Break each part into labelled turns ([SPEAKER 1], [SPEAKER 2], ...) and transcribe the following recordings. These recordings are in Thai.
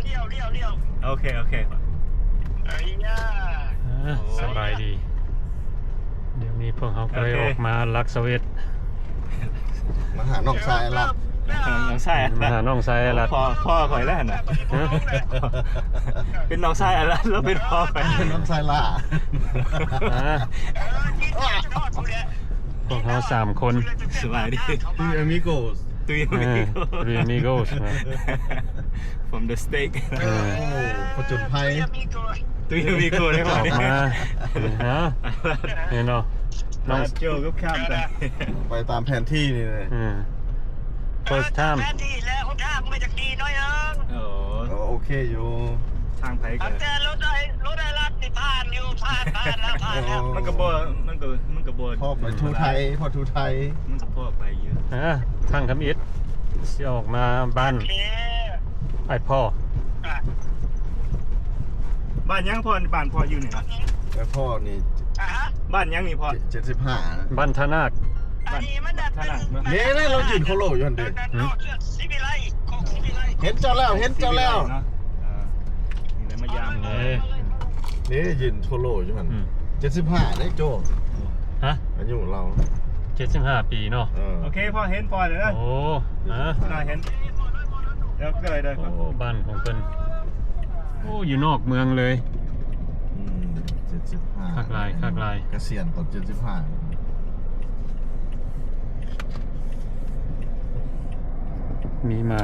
[SPEAKER 1] ลี้ยว
[SPEAKER 2] โอเค
[SPEAKER 1] ไอ้ย่า
[SPEAKER 3] สบายดี เดี๋ยวนี้พวกเขาก็เลยออกมาลักสวิต
[SPEAKER 4] มาหาน้องชายละ
[SPEAKER 2] น้องชาย
[SPEAKER 3] มาหาน้องชายละ
[SPEAKER 2] พ่อข่อยแล้วนะเป็นน้องชายอะไรแล้วเป็นพ่อข่อย
[SPEAKER 4] น้องชายละ
[SPEAKER 3] พวกเขา3 คน
[SPEAKER 2] สบายดี
[SPEAKER 4] พี่อมิโกส
[SPEAKER 2] ตุย
[SPEAKER 3] เรียมิโกส
[SPEAKER 2] from the steak
[SPEAKER 4] โอ้ผจญภัย
[SPEAKER 2] ตุยมีกูได้
[SPEAKER 3] อ
[SPEAKER 2] ป่ะ
[SPEAKER 3] อกมาฮะเห็นเนาะน้อง
[SPEAKER 2] โจก็ข้ามไป
[SPEAKER 4] ไปตามแผนที่นี่เลย
[SPEAKER 3] first time
[SPEAKER 1] แม่ที่แล้วเขาท่าไม่จากดีน้อยเอิง
[SPEAKER 2] โอ้
[SPEAKER 4] โอเคอยู่
[SPEAKER 2] ทางไผกัน
[SPEAKER 1] แต่รถได้รับนี่ผ่านแล้วผ่านแล้ว
[SPEAKER 2] มันก็บ่
[SPEAKER 4] พ่อไปทูไทยพ่อทูไทย
[SPEAKER 2] มันก็พ่อไปเยอะ
[SPEAKER 3] ทางคำอิดสิออกมาบ้าน
[SPEAKER 1] โอเค
[SPEAKER 3] ไอพ่อ
[SPEAKER 2] บ้านยังพ่อบ้านพ่ออยู่นี่
[SPEAKER 4] แล้วพ่อนี่
[SPEAKER 2] บ้านยังนี่พ่อ
[SPEAKER 4] 75
[SPEAKER 3] บ้านทนาค
[SPEAKER 1] อันนี้มันดัด
[SPEAKER 4] นี่เรายืนโคโลอยู่อันเดียว
[SPEAKER 1] สิบิไลของสิบิไล
[SPEAKER 4] เห็นเจ้าแล้ว
[SPEAKER 2] นี่แหละมายาม
[SPEAKER 4] นี่ยืนโคโลอยู่มัน75ได้โจ
[SPEAKER 3] ฮะ
[SPEAKER 4] อายุเรา
[SPEAKER 3] 75 ปีเนาะ
[SPEAKER 2] โอเคพ่อเห็นพ่อเลยนะ
[SPEAKER 3] โอ้ฮะ
[SPEAKER 2] น่าเห็นเดี๋ยวก็เลยได้ครับ
[SPEAKER 3] โอ้บ้านของเพิ่นโอ้อยู่นอกเมืองเลย
[SPEAKER 4] 75
[SPEAKER 3] คักลาย
[SPEAKER 4] เกษียณตอน75
[SPEAKER 3] มีมา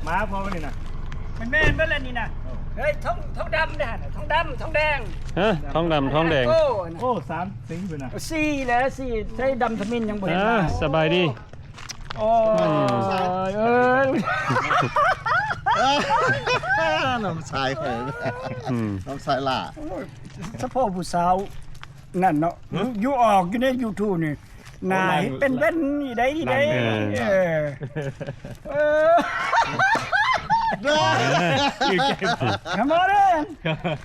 [SPEAKER 2] ม้าพ่อวันนี้นะ
[SPEAKER 1] มันแม่นเมื่อไรนี่นะเฮ้ยท้องดำนะท้องดำท้องแดง
[SPEAKER 3] ฮะท้องดำท้องแดง
[SPEAKER 1] โอ้
[SPEAKER 2] โอ้3 สิงไปนะ
[SPEAKER 1] สี่แล้วสี่ใช้ดำทมินยังบ่เห็นมา
[SPEAKER 3] สบายดี
[SPEAKER 1] โอ้ย
[SPEAKER 4] น้ำชายเผยน้ำชายละ
[SPEAKER 1] ถ้าพ่อผู้สาวนั่นเนาะอยู่ออกอยู่ใน YouTube นี่นายเป็นเว้นนี่ได้ขโมยเลย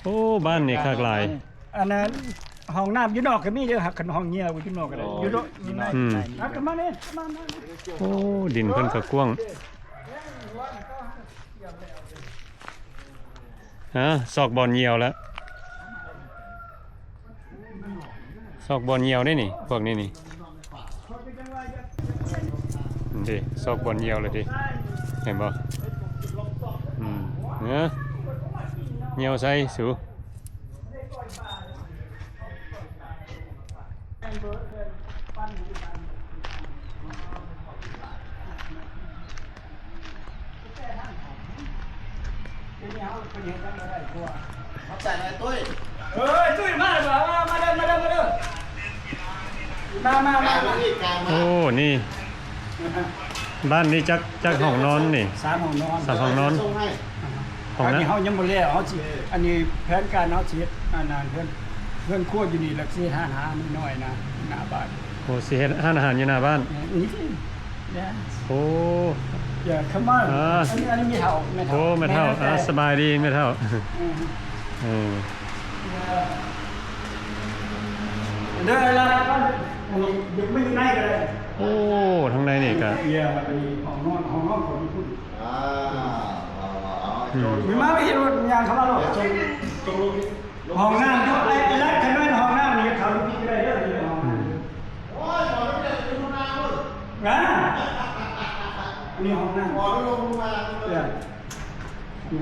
[SPEAKER 3] โอ้บ้านนี่คักหลาย
[SPEAKER 1] อันนั้นห้องน้ำอยู่นอกก็มีเด้อหักกันห้องเงียอยู่นอกก็ได้อยู่ในกมาเนี่ยมา
[SPEAKER 3] โอ้ดินเพิ่นก็กว้างซอกบอลเหี่ยวแล้วซอกบอลเหี่ยวได้นี่พวกนี้นี่ดิซอกบอลเหี่ยวเลยดิเห็นบ่เหี่ยวใส่สู
[SPEAKER 4] ใส่อะไรตุ้ย
[SPEAKER 1] ตุ้ยมาเด้อมาเด้อมา
[SPEAKER 3] โอ้นี่บ้านนี้จักห้องนอนนี่
[SPEAKER 1] 3ห้องนอน
[SPEAKER 3] 3ห้องนอน
[SPEAKER 4] ส่งให้
[SPEAKER 3] ห้อง
[SPEAKER 1] อัน
[SPEAKER 3] นั้น
[SPEAKER 1] นี้เฮายังบ่แล้วเฮาสิอันนี้แผนการเฮาสิอันนั้นเพิ่นครัวอยู่นี่ลักสิหานิดหน่อยนะหน้าบ้าน
[SPEAKER 3] โอ้สิเฮ็ดร้านอาหารอยู่หน้าบ้าน
[SPEAKER 1] นี่เนี่ย
[SPEAKER 3] โอ้
[SPEAKER 1] อย่าเข้ามาอันนี้มีเท่าไม่เท่า
[SPEAKER 3] โอ้ไม่เท่าสบายดีไม่เท่า
[SPEAKER 1] เด้อละอันนี้ยังไม่ได้เลย
[SPEAKER 3] โอ้ทางในนี่ก็
[SPEAKER 1] เยี่ยมอันนี้ห้องนอนของญี่ปุ่น
[SPEAKER 4] À,
[SPEAKER 1] มีมาไม่เห็นรถยางเข้ามาหรอกห้องน้ำก็ไอ้รักกันด้วยห้องน้ำนี่เขาพี่ได้เด้อนี่ห้องน้ำนี่ห้องน้ำ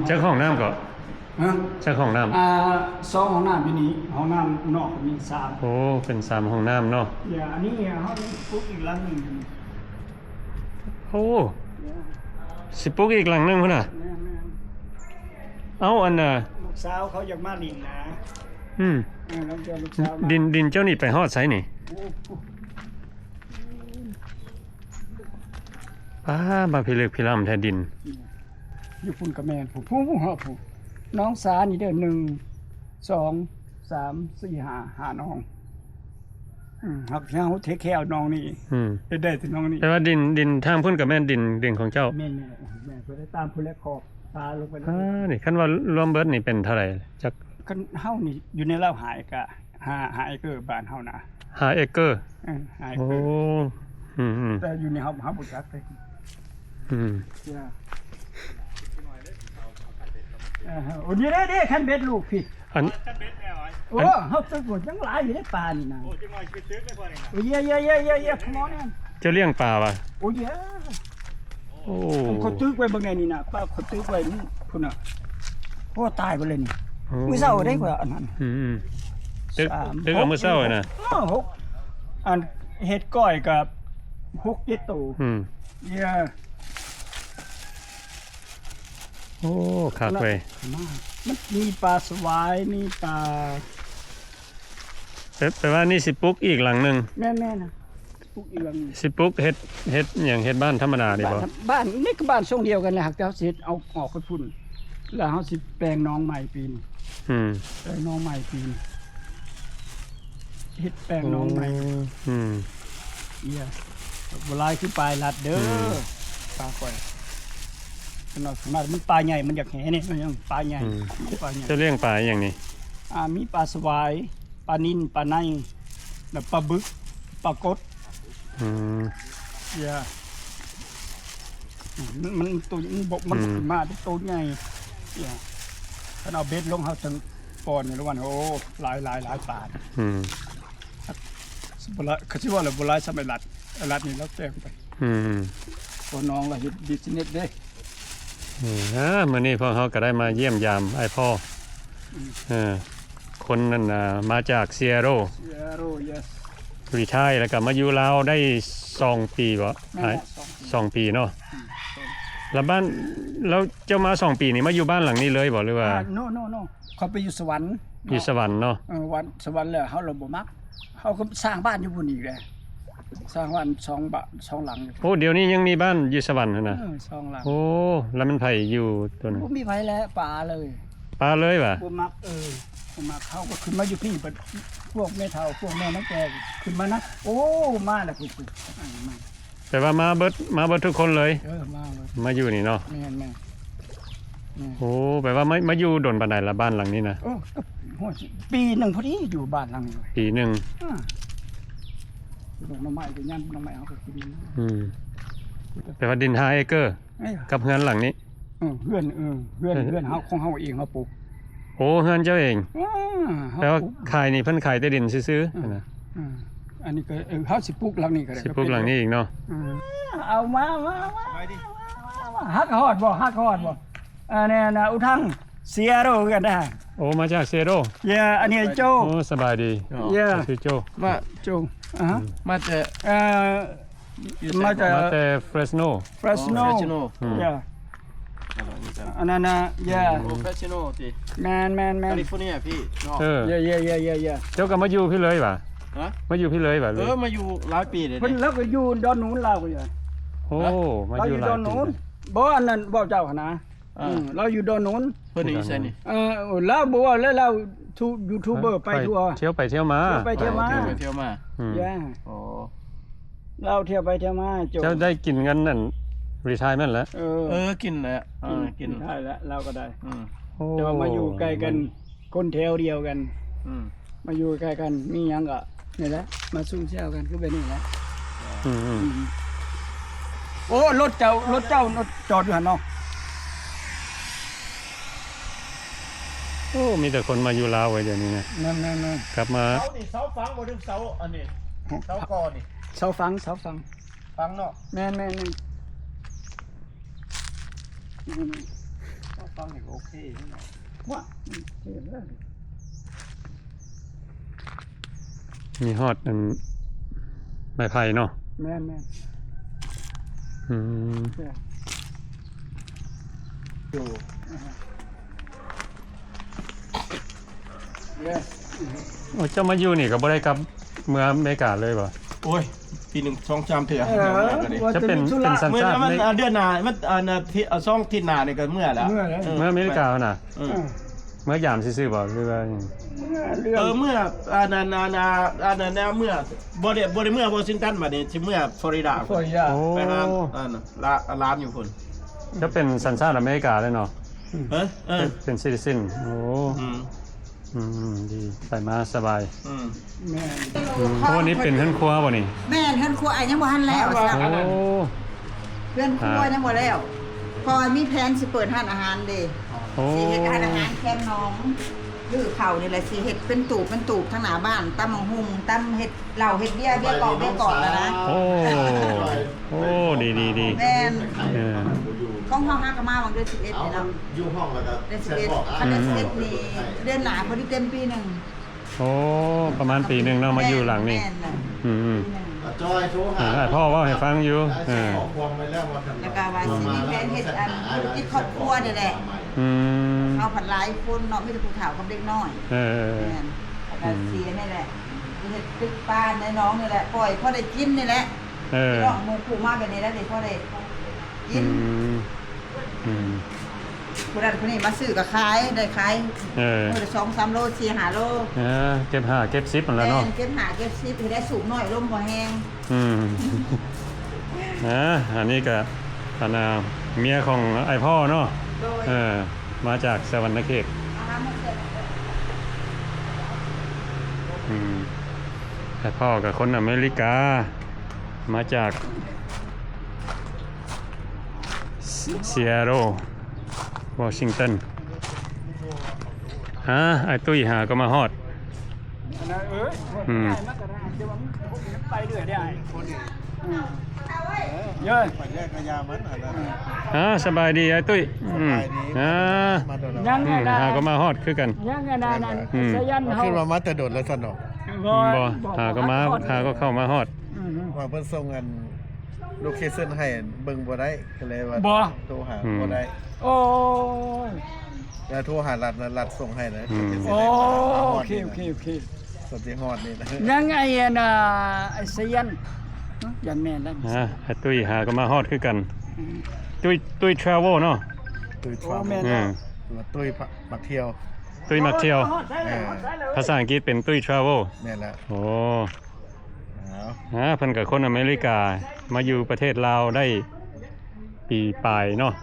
[SPEAKER 3] จักห้องน้ำก็
[SPEAKER 1] ฮะ
[SPEAKER 3] จักห้องน้ำ
[SPEAKER 1] สองห้องน้ำอยู่นี่ห้องน้ำนอกมี3
[SPEAKER 3] โอ้เป็น3ห้องน้ำเนาะ
[SPEAKER 1] อย่าอันนี้เขาปลูกอีกหลังหนึ่ง
[SPEAKER 3] โอ้สิปลูกอีกหลังนึงพุ่นน่ะ
[SPEAKER 1] แม่
[SPEAKER 3] เอาอันน่ะ
[SPEAKER 1] ลูกสาวเขาอยากมาดินนะ แล้วเจอลูกสาวมา
[SPEAKER 3] ดินเจ้านี่ไปฮอดไสนี่มาพิลึกพิล่ำแท้ดิน
[SPEAKER 1] อยู่พุ่นกับแม่ผู้หอบผู้น้องสานี่เด้อ1 2 3 4 5น้องครับเฮาเทคแคร์น้องนี่ได้ถึงน้องนี่
[SPEAKER 3] แต่ว่าดินทางพุ่นกับแม่นดินของเจ้า
[SPEAKER 1] แม่ก็ได้ตามผู้แลขอบตาลงไป
[SPEAKER 3] นี่คันว่ารวมเบิดนี่เป็นเท่าไหร่จัก
[SPEAKER 1] กันเฮานี่อยู่ในเล่าหายกะ5เอเกอร์บ้านเฮานะ
[SPEAKER 3] 5 เอเกอร์
[SPEAKER 1] 5เอ
[SPEAKER 3] โอ้
[SPEAKER 1] เกอร์
[SPEAKER 3] อืม
[SPEAKER 1] แต่อยู่ในเฮาบ่จักเลย โอ้ยเด้คันเบ็ดลูกพี่
[SPEAKER 3] อัน
[SPEAKER 2] ท่านเบ็ดแน่หรอ
[SPEAKER 1] โอ้เฮาตึกหมดจังหลายอยู่ในป่านี่นะ
[SPEAKER 2] โอ้จังหวะคือตึกได้พอนี่นะ
[SPEAKER 1] โอ้ยขโมยเนี่ย
[SPEAKER 3] เจ้าเลี้ยงปลาป่ะ
[SPEAKER 1] โอ้ย
[SPEAKER 3] โอ้
[SPEAKER 1] เขาตึกไว้บางไงนี่นะป้าเขาตึกไว้นี่พุ่นน่ะโอ้ตายไปเลยนี่มื้อเช้าได้กว่าอันนั้น
[SPEAKER 3] ตึกเอามื้อเช้าน่ะ
[SPEAKER 1] หกอันเฮ็ดก้อยกับ6-7ตัวเยอะ
[SPEAKER 3] โอ้คักเว้ย
[SPEAKER 1] มันมีปลาสวายมีปลา
[SPEAKER 3] แปลว่านี่สิปลุกอีกหลังหนึง
[SPEAKER 1] แม่นะพวกอีหลัง
[SPEAKER 3] สิปลุกเฮ็ดหยังเฮ็ดบ้านธรรมดานี่บ่
[SPEAKER 1] บ้านนี่ก็บ้านทรงเดียวกันแหละครับแต่เฮาสิเอาออกไปพุ่นแล้วเฮาสิแปลงน้องใหม่ปีน แปลงน้องใหม่ปีนเฮ็ดแปลงน้องใหม่ เอียบ่ลายคือปลายลัดเด้อปลาข่อยขนาดมันปลาใหญ่มันอยากแหนี่มันยังปลาใหญ่ปลาใหญ่
[SPEAKER 3] เจ้าเลี้ยงปลาอย่างนี้
[SPEAKER 1] มีปลาสวายปลานิ่นปลาในแล้วปลาบึกปลากดเอียมันตัวมันบกมันขึ้นมาเป็นตัวใหญ่เอียถ้าเอาเบ็ดลงเฮาถึงปอนนี่ละวันโอ้หลายปลาบ่ละเขาสิว่าแล้วบ่หลายสมัยลัดนี่แล้วแจ้งไปพอน้องล่ะเฮ็ดบิสเนสเด้
[SPEAKER 3] มื้อนี้พวกเขาก็ได้มาเยี่ยมยามไอ้พ่อคนนั้นมาจากเซียโร
[SPEAKER 1] yes
[SPEAKER 3] รีไทร์แล้วก็มาอยู่ลาวได้2 ปีบ่2 ปีเนาะแล้วบ้านแล้วเจ้ามา2 ปีนี่มาอยู่บ้านหลังนี้เลยบ่หรือว่า
[SPEAKER 1] no เขาไปอยู่สวรรค์
[SPEAKER 3] อยู่สวรรค์เนาะ
[SPEAKER 1] วันสวรรค์แล้วเฮาบ่มักเฮาก็สร้างบ้านอยู่พุ่นอีกแหละสร้างบ้าน2 หลัง
[SPEAKER 3] โอ้เดี๋ยวนี้ยังมีบ้านอยู่สวรรค์นะ
[SPEAKER 1] 2 หลัง
[SPEAKER 3] โอ้แล้วมันไผอยู่ตัวนั้น
[SPEAKER 1] บ่มีไผแล้วป่าเลย
[SPEAKER 3] ปลาเลยว่ะ
[SPEAKER 1] บ่มักบ่มักเขาก็ขึ้นมาอยู่พี่พวกแม่เฒ่าพวกแม่น้องแกขึ้นมานะโอ้มาแล้วพุ่นมา
[SPEAKER 3] แต่ว่ามาเบิดทุกคนเลย
[SPEAKER 1] มาเลย
[SPEAKER 3] มาอยู่นี่เนาะ
[SPEAKER 1] แม่
[SPEAKER 3] โอ้แปลว่ามาอยู่ดนปานใดละบ้านหลังนี้นะ
[SPEAKER 1] โอ้โหปีหนึงพอดีอยู่บ้านหลังนี้
[SPEAKER 3] ปีหนึง
[SPEAKER 1] ดอกไม้ก็ย่ำดอกไม้เอาก็กิน
[SPEAKER 3] แปลว่าดิน5 เอเคอร์กับเฮือนหลังนี้
[SPEAKER 1] เฮือนเฮาของเฮาเองเฮาปลูก
[SPEAKER 3] โอ้เฮือนเจ้าเองแปลว่าขายนี่เพิ่นขายแต่ดินซื่อๆนะ
[SPEAKER 1] อันนี้ก็เฮาสิปลูกหลังนี้ก็ได้
[SPEAKER 3] สิปลูกหลังนี้อีกเนาะ
[SPEAKER 1] เอามา
[SPEAKER 2] ไปดิ
[SPEAKER 1] ฮักฮอดบ่เนี่ยนะอุทังเสียโรกันได้
[SPEAKER 3] โอ้มาจากเซโร
[SPEAKER 1] อันนี้โจ
[SPEAKER 3] โอ้สบายดี ชื่อโจ
[SPEAKER 1] โจ
[SPEAKER 5] มาแต่
[SPEAKER 1] มาจาก
[SPEAKER 3] มาแต่เฟรสโน
[SPEAKER 1] Fresno อันนั้นนะ
[SPEAKER 5] โปรเฟชชั่นอลติ
[SPEAKER 1] แมน
[SPEAKER 5] แคลิฟอร์เนียพี่เนาะ
[SPEAKER 3] เจ้าก็มาอยู่พี่เลยป่ะ
[SPEAKER 5] ฮะ
[SPEAKER 3] มาอยู่พี่เลยป่ะหรือ
[SPEAKER 5] มาอยู่หลายปีเลย
[SPEAKER 1] เพิ่นแล้วก็อยู่ดอนนู้นเราก็อยู่
[SPEAKER 3] โอ้มา
[SPEAKER 1] เรา
[SPEAKER 3] อ
[SPEAKER 1] อยู่ ยู่
[SPEAKER 3] หลา
[SPEAKER 1] ด
[SPEAKER 3] ย
[SPEAKER 1] อน
[SPEAKER 3] ปี
[SPEAKER 1] นู้นบ่อันนั้นบ่เจ้าคณะเราอยู่ดอนนู้น
[SPEAKER 5] เพิ่นอยู่ไสนี่
[SPEAKER 1] แล้วบ่ว่าแล้วเรายูทูบเบอร์ไปทั่ว
[SPEAKER 3] เที่ยวไปเที่ยวมา
[SPEAKER 1] ไปเที่ยวมา
[SPEAKER 5] เที่ยวมา อ๋อ
[SPEAKER 1] เราเที่ยวไปเที่ยวมาโจ
[SPEAKER 3] เจ้าได้กินเงินนั่นรีไทร์แม่นแล้ว
[SPEAKER 5] กินแหละกิน
[SPEAKER 1] ได้แล้วเราก็ได้
[SPEAKER 3] โอ้
[SPEAKER 1] แต่ว่ามาอยู่ใกล้กันคนแถวเดียวกัน มาอยู่ใกล้กันมีหยังก็นี่แหละมาซุ่มแซวกันคือแบบนี้แหละ โอ้รถเจ้ารถจอดอยู่หั่นเนาะ
[SPEAKER 3] โอ้มีแต่คนมาอยู่ลาวไว้เดี๋ยวนี้นะ
[SPEAKER 1] นั่น
[SPEAKER 3] กลับมา
[SPEAKER 2] เสานี่เสาฝังบ่ถึงเสาอันนี้เสากอนี่
[SPEAKER 1] เสาฟัง
[SPEAKER 2] ฝังเนาะ
[SPEAKER 1] แม่นเสาฟังนี่ก็โอเคว่าเท่เลย
[SPEAKER 3] มีฮอดอันไม้ไผ่เนาะ
[SPEAKER 1] แม่น
[SPEAKER 5] อยู่
[SPEAKER 3] โอ้เจ้ามาอยู่นี่ก็บ่ได้กลับเมืองอเมริกาเลยป่ะ
[SPEAKER 5] โอ้ยปีหนึ่ง2-3เทื่อ
[SPEAKER 3] จะเป็นสัญ
[SPEAKER 5] เมื่อ
[SPEAKER 3] ชาติ
[SPEAKER 5] มันเดือนหน้ามันที่2ที่หน้านี่ก็เมื่อแล้ว
[SPEAKER 1] เมื่อ
[SPEAKER 3] เมืองอเมริกาน่ะเมื่อยามซื่อๆบ่หรือว่าหยัง
[SPEAKER 5] เมื่ออันนั้นเมื่อบ่ได้เมื่อวอชิงตันบัดนี้สิเมื่อฟลอริดา
[SPEAKER 1] ฝอยยา
[SPEAKER 3] โอ้
[SPEAKER 5] ไปหาร้านอยู่พุ่น
[SPEAKER 3] จะเป็นสัญชาติอเมริกาเลยเนาะ เป็นซิติเซนโอ้ดีไปมาสบาย
[SPEAKER 1] แม่
[SPEAKER 3] โอ้นี่เป็นเฮือนครัวบ่นี่
[SPEAKER 6] แม่เฮือนครัวยังบ่ทันแล้วจ้ะ
[SPEAKER 3] โอ้
[SPEAKER 6] เฮือนครัวยังบ่แล้วพอมีแผนสิเปิดร้านอาหารเด้
[SPEAKER 3] โอ้ อ้
[SPEAKER 6] สิเฮ็ดอาหารแคมน้องดื้อเข่านี่แหละสิเฮ็ดเป็นตูบทั้งหน้าบ้านตำบักหุ่งตำเฮ็ดเหล้าเฮ็ดเบียร์กอกแล้วนะ
[SPEAKER 3] โอ้โอ้ดี
[SPEAKER 6] แม่น
[SPEAKER 3] เออ
[SPEAKER 6] ของห้องฮักก็มาวันเดือน11นี่เนาะ
[SPEAKER 4] อยู่ห้องแล้วก็
[SPEAKER 6] เดือน11คันเดือน11นี่เดือนหน้าพอดีเต็มปีหนึง
[SPEAKER 3] โอ้ประมาณปีหนึงเนาะมาอยู่หลังนี่
[SPEAKER 6] แม่น่ะ
[SPEAKER 3] อืม
[SPEAKER 4] จอยโทรหา
[SPEAKER 3] พ่อเว่าให้ฟังอยู่เออ
[SPEAKER 4] ขอความไปแล้วว่า
[SPEAKER 6] แล้วก็ว่าสิมีแผนเฮ็ดอันธุรกิจครอบครัวนี่แหละ
[SPEAKER 3] อืม
[SPEAKER 6] เอาผัดหลายคนเนาะมีแต่ผู้เฒ่ากับเด็กน้อย
[SPEAKER 3] เออ
[SPEAKER 6] แม่นแล้วก็เสียนี่แหละเฮ็ดตึกปานในน้องนี่แหละปล่อยพอได้กินนี่แหละ
[SPEAKER 3] เออ
[SPEAKER 6] น้องหมู่คู่มาแบบนี้แล้วได้พอได้กิ
[SPEAKER 3] อื
[SPEAKER 6] น
[SPEAKER 3] มอืม
[SPEAKER 6] ผู้นั้นผู้นี้มาซื้อก็ขายได้ขาย
[SPEAKER 3] เออ
[SPEAKER 6] มื้อละ2-3 โล 4-5 โล
[SPEAKER 3] เก็บ5เก็บ10นั่นแหละเนาะ
[SPEAKER 6] เก็บหาเก็บ10ให้ได้สูบน้อยลมบ่แห้ง
[SPEAKER 3] อืมอันนี้ก็อันน่ะเมียของไอ้พ่อเนาะ
[SPEAKER 6] โดย
[SPEAKER 3] เออมาจากสวรรณเขต
[SPEAKER 6] อาหารมันเสร็จ
[SPEAKER 3] อืมไอ้พ่อกับคนอเมริกา มาจากซีแอโรวอชิงตันไอ้ตุ้ยหาก็มาฮอด
[SPEAKER 1] อันนั้นเอ้ย
[SPEAKER 3] อืม
[SPEAKER 1] ได้มาก็ได้เดี๋ยวมันไปเรื่อยได้คนนี้เยอะ
[SPEAKER 2] ไปแยกกระยามันอะไร
[SPEAKER 3] สบายดีไอ้ตุ้ย
[SPEAKER 2] สบายดี มาโดน
[SPEAKER 1] ยัง
[SPEAKER 3] อื
[SPEAKER 1] ไง
[SPEAKER 3] ม
[SPEAKER 1] ได้
[SPEAKER 3] หาก็มาฮอดคือกัน
[SPEAKER 1] ยังไงได้นั่น
[SPEAKER 3] อืม
[SPEAKER 1] สยันเฮา
[SPEAKER 2] ขึ้นมามาแต่โดดแล้วสนอ
[SPEAKER 3] บ่หาก็เข้ามาฮอด
[SPEAKER 1] อืม
[SPEAKER 2] ว่าเพิ่นส่งอันโลเคชั่นให้เบิ่งบ่ได้ก็เลยว่า
[SPEAKER 1] บ่
[SPEAKER 2] โทรหาบ่ได้
[SPEAKER 1] โอ้ย
[SPEAKER 2] แล้วโทรหารัฐนะรัฐส่งให้นะ
[SPEAKER 1] โอ้โอเคโอเค
[SPEAKER 2] สติฮอดนี่นะ
[SPEAKER 1] ยังไงอ่ะนะไอ้สยันยันแม่นแล้ว
[SPEAKER 3] ไอ้ตุ้ยหาก็มาฮอดคือกัน ตุ้ยทราเวลเนาะ
[SPEAKER 2] ตุ้ยท
[SPEAKER 1] โอ้
[SPEAKER 2] รา
[SPEAKER 1] แม่น
[SPEAKER 3] อืม
[SPEAKER 2] ว่าตุ้ยมักเที่ยว
[SPEAKER 3] ตุ้ยมักเที่ยว
[SPEAKER 2] เออ
[SPEAKER 3] ภาษาอังกฤษเป็นตุ้ยทราเวล
[SPEAKER 2] แม่นละ
[SPEAKER 3] โอ้
[SPEAKER 2] เอา
[SPEAKER 3] เพิ่นกับคนอเมริกา มาอยู่ประเทศลาวได้ปีปลายเนาะ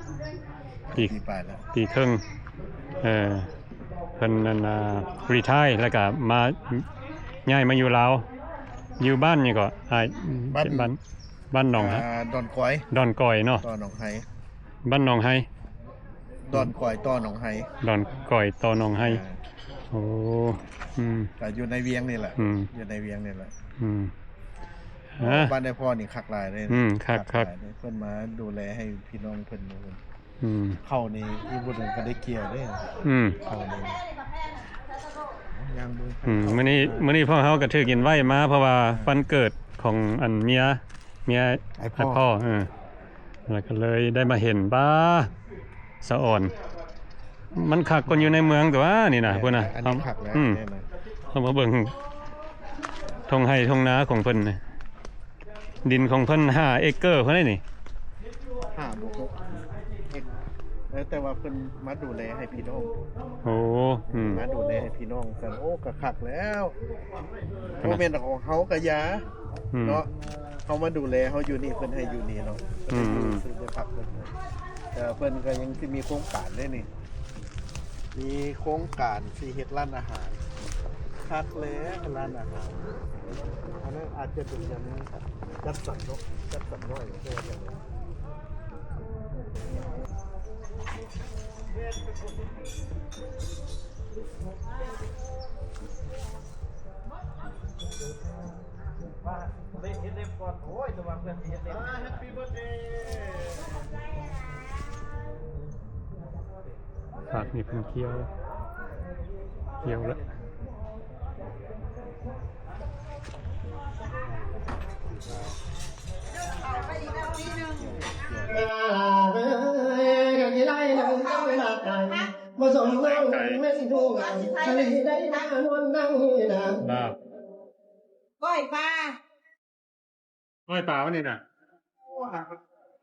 [SPEAKER 3] ปี
[SPEAKER 2] ปีไปแล้ว
[SPEAKER 3] ปีครึ่งเพิ่นนั่นรีไทร์แล้วก็มาย้ายมาอยู่ลาวอยู่บ้านนี่ก็บ้านหนองฮะ
[SPEAKER 2] ดอนก้อย
[SPEAKER 3] ดอนก่อยเนาะ
[SPEAKER 2] ต่อหนองไฮ
[SPEAKER 3] บ้านหนองไฮ
[SPEAKER 2] ดอนก้อยต่อหนองไฮ
[SPEAKER 3] ดอนก่อยต่อหนองไฮโอ้อืม
[SPEAKER 2] ก็อยู่ในเวียงนี่แหละ
[SPEAKER 3] อืม
[SPEAKER 2] อยู่ในเวียงนี่แหละ
[SPEAKER 3] อืม
[SPEAKER 2] บ้านได้พ่อนี่คักหลายเลย
[SPEAKER 3] คัก
[SPEAKER 2] หลายเลยเพิ่นมาดูแลให้พี่น้องเพิ่น
[SPEAKER 3] อืม
[SPEAKER 2] เข้านี่อีบุญก็ได้เกี่ยวเด้
[SPEAKER 3] อืม
[SPEAKER 2] เข้านี่ยังบ่
[SPEAKER 3] มื้อนี้พ่อเฮาก็ถือกินไว้มาเพราะว่าวันเกิดของอันเมียไอ้พ่อแล้วก็เลยได้มาเห็นบ้าสะอ่อน มันคักคนอยู่ในเมืองตัวนี่นะพุ่นน่ะ
[SPEAKER 2] อันนี้คักแล้ว
[SPEAKER 3] อืม
[SPEAKER 2] แน่นอน
[SPEAKER 3] เอามาเบิ่งทงไห้ทงนาของเพิ่นน่ะดินของเพิ่น5 เอเกอร์เพิ่นได้นี่
[SPEAKER 2] 5บุกแต่ว่าเพิ่นมาดูแลให้พี่น้อง
[SPEAKER 3] โอ้อืม
[SPEAKER 2] มาดูแลให้พี่น้องกันโอ้ก็คักแล้วโมเมนต์ของเขาก็ยา
[SPEAKER 3] อืม
[SPEAKER 2] เนาะเขามาดูแลเขาอยู่นี่เพิ่นให้อยู่นี่เนาะ
[SPEAKER 3] อืม
[SPEAKER 2] รู้สึกจะคักเลยแต่เพิ่นก็ยังสิมีโครงการด้วยนี่ มีโครงการสิเฮ็ดร้านอาหารคักแล้วร้านอาหารอันนั้นอาจจะเป็นอย่างจัดสรรเนาะจัดสรรน้อยเท่านั้น
[SPEAKER 3] ผักนี่เพิ่นเคี่ยวแล้ว
[SPEAKER 7] มาส่งน้องไม่สิทุ่งทะเลได้ทางนวลนั่งนะ
[SPEAKER 3] ลาบ
[SPEAKER 6] ก้อยปลา
[SPEAKER 3] ก้อยปลาวะนี่น่ะ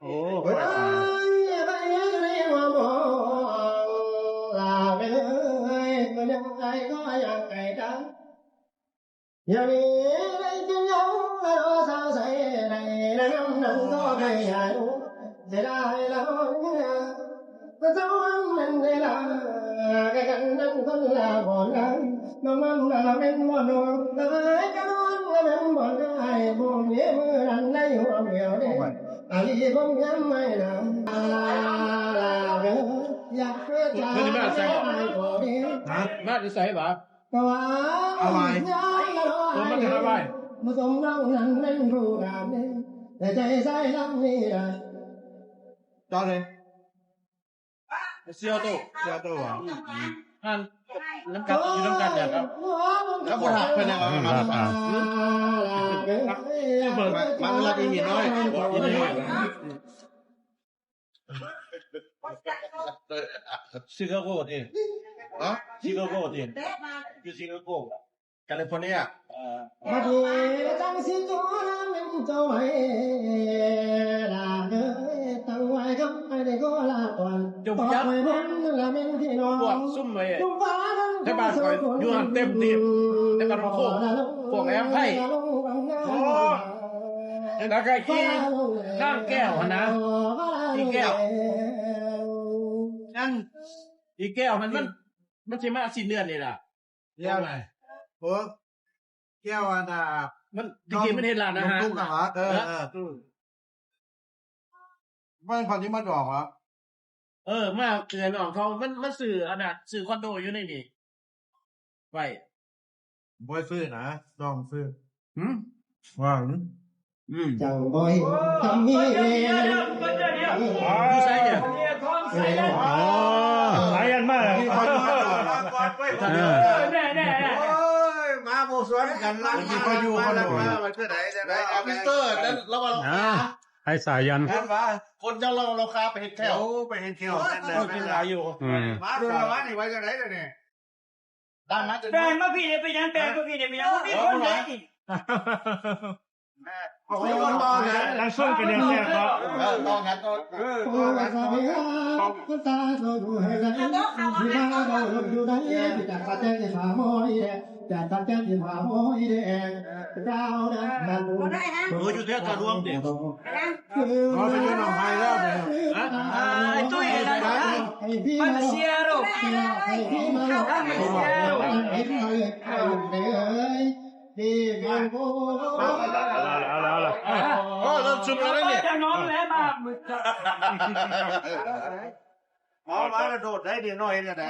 [SPEAKER 3] โอ้
[SPEAKER 7] ไปไปในหัวมองลาไปเลยมันยังไงก็ยังไงดังยังมีได้กินยาแล้วสาวใส่ในน้ำนั้นก็ใครอยากรู้จะได้แล้วเนี่ยก็ต้องมันได้ละกันนั้นคนละก่อนนั้นมันเป็นบ่อนเลยกันนั้นเป็นบ่อนได้บ่เมียมือนั้นในหัวเมียวเด้อาลีผมยังไม่นำลาเด้ออยากเป็น
[SPEAKER 5] เพิ่นมาใส่ฮะมาจะใส่บ่เอาไว้ผมมาจะเอาไว้
[SPEAKER 7] มาส่งเรานั้นเป็นผู้การแต่ใจใส่ลำนี้ได้
[SPEAKER 2] จอดเลย
[SPEAKER 5] เสียวโต
[SPEAKER 2] เจ้าตัว
[SPEAKER 5] ท่านน้ำกันอยู่น้ำกันเนี่ยครับ
[SPEAKER 2] แล้วบนหักเป็นยังไงมาเปิดมาเวลาอีมีน้อยอีมีน้อย
[SPEAKER 5] ชิคาโกเอง
[SPEAKER 2] อ๋อ
[SPEAKER 5] ชิคาโกเองอยู่ชิคาโกแคลิฟอร์เนีย
[SPEAKER 7] มาดีตั้งสิตัวนั้นเป็นตัวไว้ลาเอ้ยตั้งไว้ก็ไม่ได้ก็ลาก่อนต่อไปนั้นละเป็นพี่น้อง
[SPEAKER 5] พวกซุ่มไว้ให้บ้านคอยอยู่หันเต็มทีมแต่กันพวกแอมไพ่แล้วก็ขี้ข้างแก้วนะอีแก้วนั่นอีแก้วมันใช่มาสิ้นเดือนนี่ล่ะ
[SPEAKER 2] เรียกอะไรโอ้แก้วอันน่ะ
[SPEAKER 5] มันจริงๆมันเห็นร้านอาหาร
[SPEAKER 2] ตุ้งนะฮะตุ้งมันคนที่มาดอกเหรอ
[SPEAKER 5] มาเกินออกทองมันสื่ออันน่ะสื่อคอนโดอยู่ในนี่ไว้
[SPEAKER 2] บอยซื้อนะต้องซื้อ
[SPEAKER 5] ว่าง
[SPEAKER 7] จังบ่อยทำนี้
[SPEAKER 5] ผู้ใช้เนี่ย
[SPEAKER 3] อ๋อ
[SPEAKER 1] หลายอันมาก
[SPEAKER 2] มีคนมาดอก
[SPEAKER 1] แน่
[SPEAKER 2] มาโมสวนกันลังมีคนอยู่คนละมาไปเพื่อไหนจะได้เอามิสเตอร์แล้วเราก็
[SPEAKER 3] ไอ้สายัน
[SPEAKER 2] นั่นวะคนจะเราคาไปเห็นแถวไปเห็นแถวนั่นเลย
[SPEAKER 5] กินหลายอยู่
[SPEAKER 2] มาดูละวันนี่ไว้จะไหนเลยเนี่ยด้านนั้นจะ
[SPEAKER 1] แปลงมาพี่เนี่ยไปยังแปลงมาพี่เนี่ยไปยังมีคนไหน
[SPEAKER 2] ไม่คนตอนนั้น
[SPEAKER 1] แล้วส่งกันเนี่ยแซ่บครับ
[SPEAKER 2] ตอนนั้น
[SPEAKER 7] โอ้ยสามีก็ตาโตดูให้ได้ที่มาเราอยู่ได้จากตาแจ้งที่หาหมอยจากตาแจ้งที่หาหมอยแดงดาวนั้นนั่น
[SPEAKER 5] อยู่เท่ากับรวมเด็ก
[SPEAKER 2] เราไปยืนหน่อไม้แล้วเนี่ย
[SPEAKER 5] ไอ้ตุ้ยอะไรนะ
[SPEAKER 7] ให้พี่มาเชียร์ลูกให้พี่มาลูกให้พี่มาเลยดีงามโอ้
[SPEAKER 5] เริ่มชุมแล้วเนี่ย
[SPEAKER 1] จะน้องแล้วมา
[SPEAKER 2] หมอมาโดดได้ดีหน่อยเนี่ยนะ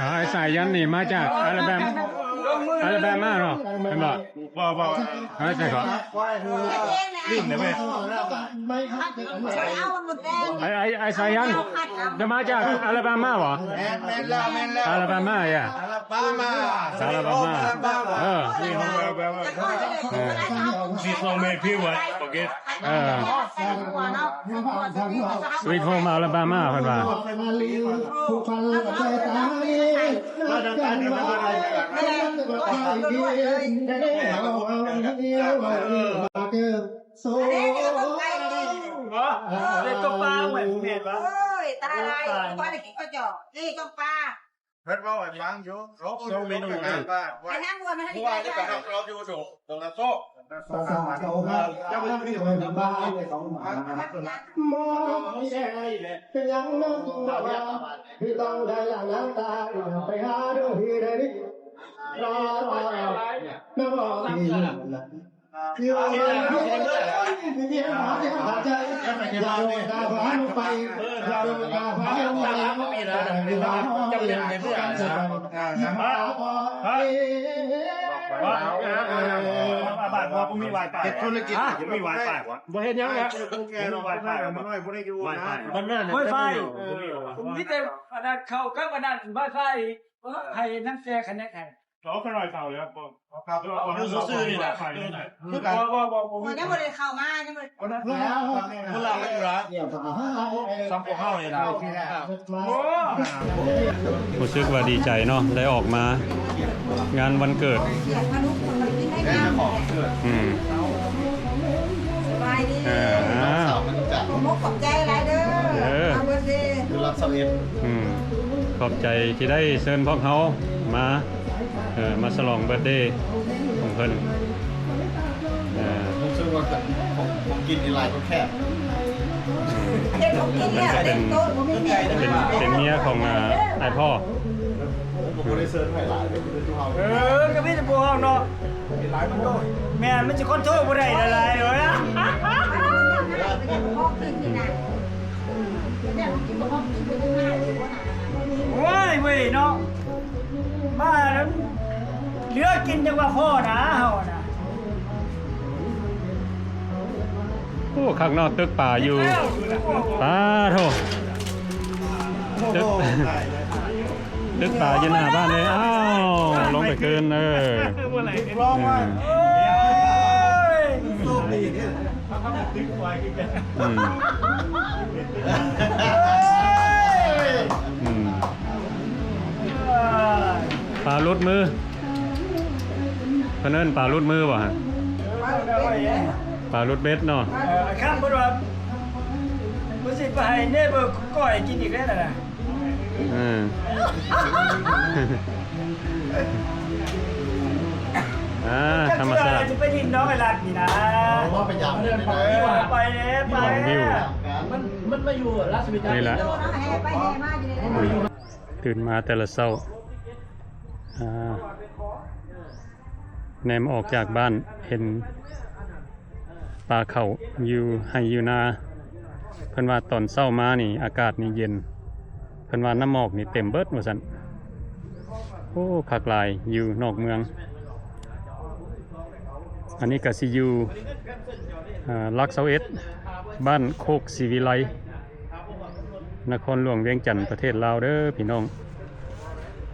[SPEAKER 3] ไอ้สายันนี่มาจากอัลแบมาเนาะเห็นบ่ไอ้ใช่ครับ
[SPEAKER 2] วิ่งเลยไหม
[SPEAKER 3] ไอ้สายันจะมาจากอัลแบมาเหรอ
[SPEAKER 2] แม่นแล้ว
[SPEAKER 3] อัลแบมาอ่ะ
[SPEAKER 2] ป้ามา
[SPEAKER 3] Sweet Home Alabama เพิ่นว่า
[SPEAKER 7] ผู้ฟังใจตามาดังกันว่ามาเจอโซ่เด็กก็ปลาเหมือนเห็นปะ
[SPEAKER 6] ตาลายปลาเด็กก็จ่อนี่ก็ปลา
[SPEAKER 2] เพิ่นว่าไอ้บางอยู่รบโซ่เมนูกันป้า
[SPEAKER 6] ไอ้น้ำวัวมันให้
[SPEAKER 2] ว่าจะกับเราอยู่ถูกตรงนั้นโซ่
[SPEAKER 7] สองโซ่จะไม่มีคนบ้าเลยสองหมามองไม่ใช่เลยเป็นยังน้องตัวที่ต้องได้ละน้ำตาไปหาดูที่ใดรอน้ำรอที่อยู่ในที่เดียวหาใจอย่าโดนตาฟ้าไปอย่าโดนตาฟ้าไปจำเป็นในเพื่อนบ้านว่าผมมีวายป่าธุรกิจมีวายป่าวะบ่เห็นยังนะแกเราวายป่ามันน้อยบ่ได้อยู่นะมันนั่นวายป่าผมมีแต่อันนั้นเข้ากับอันนั้นวายป่าให้นั่นแซ่คันนี้ให้เขาขนอยเข่าเลยครับครับอยู่ซื่อๆนี่แหละคือการ
[SPEAKER 6] มันยังไม่ได้เข้ามายังไม่
[SPEAKER 5] พวกเราไม่อยู่ละซ้ำพวกเข้าเลยนะ
[SPEAKER 3] รู้สึกว่าดีใจเนาะได้ออกมางานวันเกิด
[SPEAKER 6] เสียงพนุษย์คนกินได้งามสบายดีผมมกขอบใจอะไรเด้อเอาเบอร์ดี
[SPEAKER 2] คือรับสวีท
[SPEAKER 3] ขอบใจที่ได้เชิญพวกเขามาฉลองเบิร์ธเดย์ของเพิ่น
[SPEAKER 2] ผมซื้อว่าผมกินในไลน์ก็แคบ
[SPEAKER 6] เด็กผมกินเนี่ยเด็กโตผมไม่แก่
[SPEAKER 3] เป็นเมียของไอ้พ่อ
[SPEAKER 2] ผมก็ได้เซิร์ชให้หลายเลยคือทุกเฮา
[SPEAKER 1] ก็มีแต่พวกเนาะแม่มันจะคอนโทรลบ่ได้อะไรเลยนะ
[SPEAKER 6] พ่อกินนี่นะเนี่ยกินพ่อกินไปง่าย
[SPEAKER 1] เนาะมาแล้วเหลือกินจังว่าพ่อนะเฮานะ
[SPEAKER 3] โอ้ข้างนอกตึกป่าอยู่ป่าโถตึกตึกป่าอยู่หน้าบ้านเลยอ้าวลงไปเกิน
[SPEAKER 2] ร้องว่า
[SPEAKER 1] โอ้ย
[SPEAKER 2] โชคดีเนี่ย
[SPEAKER 3] อืมอืมปลาลุดมือเพนเนินปลาลุดมือป่ะฮะปลาลุดเบ็ดเนาะ
[SPEAKER 1] ข้ามบ่ว่าบ่สิไปให้เนเบอร์ก้อยกินอีกแล้วน่ะ
[SPEAKER 3] อืมธรรมชาติ
[SPEAKER 1] จะไปดินน้องไอ้ลัดนี่นะ
[SPEAKER 2] ว่าไปยามเลยนะ
[SPEAKER 1] ไปแล้วไป
[SPEAKER 3] ลองวิว
[SPEAKER 5] มันมาอยู่ราชวิทยา
[SPEAKER 3] นี่แหละ
[SPEAKER 6] แห่ไปแห่มาอยู่ในนั้น
[SPEAKER 3] ตื่นมาแต่ละเช้าแนมออกจากบ้านเห็นปลาเขาอยู่ให้อยู่นาเพิ่นว่าตอนเช้ามานี่อากาศนี่เย็นเพิ่นว่าน้ำหมอกนี่เต็มเบิดว่าซั่นโอ้คักหลายอยู่นอกเมืองอันนี้ก็สิอยู่ลักเซาเอ็ดบ้านโคกศรีวิไลนครหลวงเวียงจันทน์ประเทศลาวเด้อพี่น้อง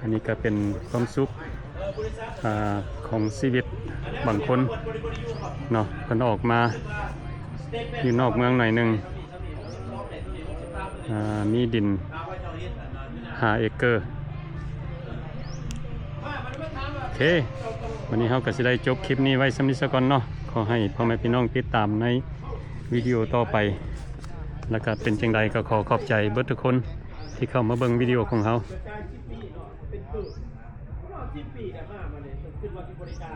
[SPEAKER 3] อันนี้ก็เป็นความสุขของชีวิตบางคนเนาะเพิ่นออกมาอยู่นอกเมืองหน่อยหนึงมีดิน5 เอเกอร์โอเควันนี้เราก็สิได้จบคลิปนี้ไว้สำนี้ซะก่อนเนาะขอให้พ่อแม่พี่น้องติดตามในวิดีโอต่อไปแล้วก็เป็นจังใดก็ขอขอบใจเบิดทุกคนที่เข้ามาเบิ่งวิดีโอของเรา
[SPEAKER 5] 10 ปีแต่มาเนี่ยขึ้นว่าที่บริการ